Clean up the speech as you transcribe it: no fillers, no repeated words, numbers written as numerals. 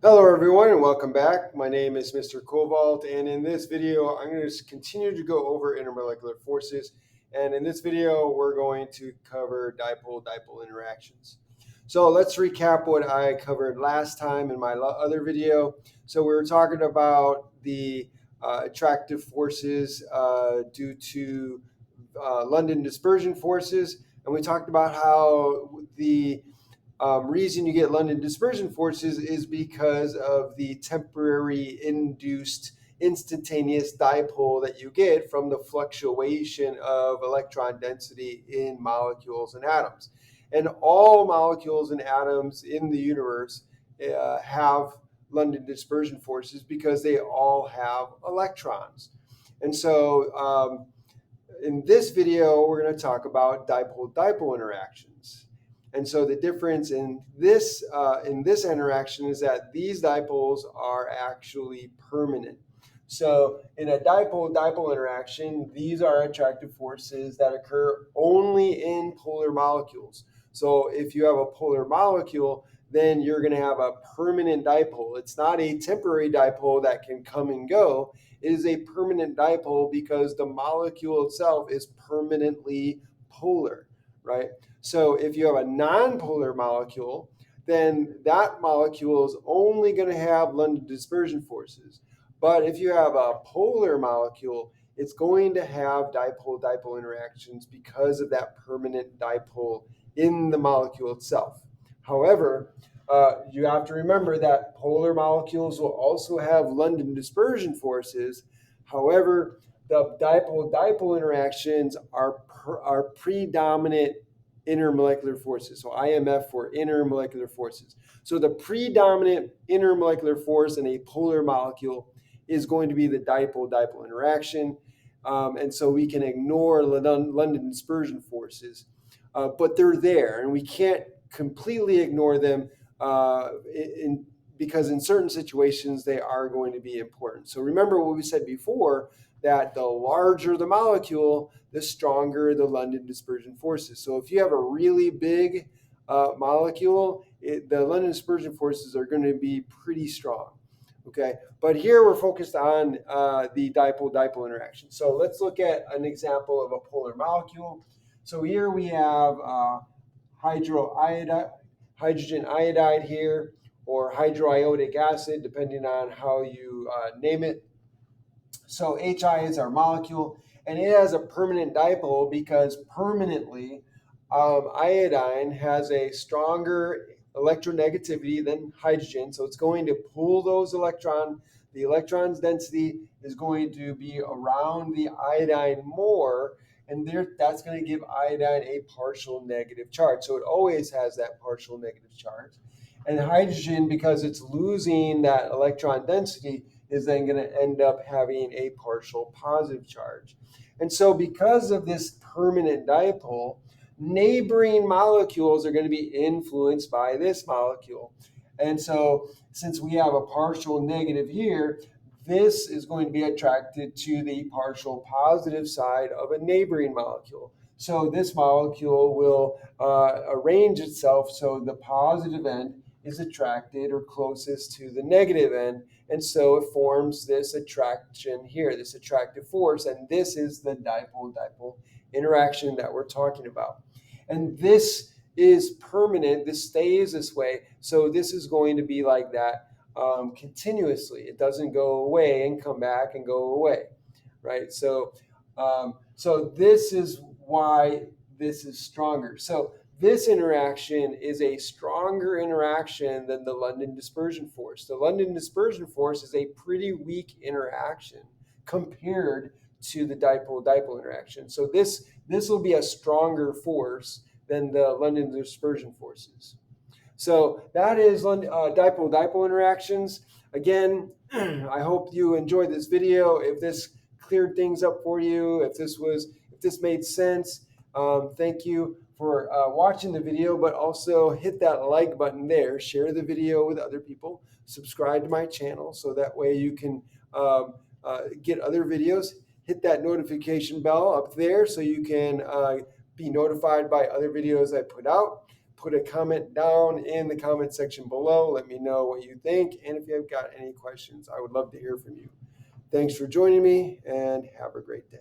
Hello everyone and welcome back. My name is Mr. Cobalt, and in this video I'm going to continue to go over intermolecular forces, and in this video we're going to cover dipole-dipole interactions. So let's recap what I covered last time in my other video. So we were talking about the attractive forces due to London dispersion forces, and we talked about how the reason you get London dispersion forces is because of the temporary induced instantaneous dipole that you get from the fluctuation of electron density in molecules and atoms. And all molecules and atoms in the universe have London dispersion forces because they all have electrons. And so in this video, we're going to talk about dipole-dipole interactions. And so the difference in this interaction is that these dipoles are actually permanent. So in a dipole-dipole interaction, these are attractive forces that occur only in polar molecules. So if you have a polar molecule, then you're going to have a permanent dipole. It's not a temporary dipole that can come and go. It is a permanent dipole because the molecule itself is permanently polar, right? So if you have a nonpolar molecule, then that molecule is only going to have London dispersion forces. But if you have a polar molecule, it's going to have dipole-dipole interactions because of that permanent dipole in the molecule itself. However, you have to remember that polar molecules will also have London dispersion forces. However, the dipole-dipole interactions are predominant intermolecular forces. So IMF for intermolecular forces. So the predominant intermolecular force in a polar molecule is going to be the dipole-dipole interaction. And so we can ignore London dispersion forces, but they're there, and we can't completely ignore them because in certain situations they are going to be important. So remember what we said before, that the larger the molecule, the stronger the London dispersion forces. So if you have a really big molecule, the London dispersion forces are going to be pretty strong. Okay, but here we're focused on the dipole-dipole interaction. So let's look at an example of a polar molecule. So here we have hydrogen iodide here, or hydroiodic acid, depending on how you name it. So HI is our molecule, and it has a permanent dipole because permanently iodine has a stronger electronegativity than hydrogen. So it's going to pull those electrons. The electron's density is going to be around the iodine more, and that's going to give iodine a partial negative charge. So it always has that partial negative charge. And hydrogen, because it's losing that electron density, is then going to end up having a partial positive charge. And so because of this permanent dipole, neighboring molecules are going to be influenced by this molecule. And so since we have a partial negative here, this is going to be attracted to the partial positive side of a neighboring molecule. So this molecule will arrange itself so the positive end is attracted or closest to the negative end. And so it forms this attraction here, this attractive force. And this is the dipole-dipole interaction that we're talking about. And this is permanent. This stays this way. So this is going to be like that continuously. It doesn't go away and come back and go away, right? So this is why this is stronger. So this interaction is a stronger interaction than the London dispersion force. The London dispersion force is a pretty weak interaction compared to the dipole-dipole interaction. So this will be a stronger force than the London dispersion forces. So that is dipole-dipole interactions. Again, I hope you enjoyed this video. If this cleared things up for you, if this made sense, thank you for watching the video, but also hit that like button there, share the video with other people, subscribe to my channel so that way you can get other videos. Hit that notification bell up there so you can be notified by other videos I put out. put a comment down in the comment section below. Let me know what you think. And if you've got any questions, I would love to hear from you. Thanks for joining me and have a great day.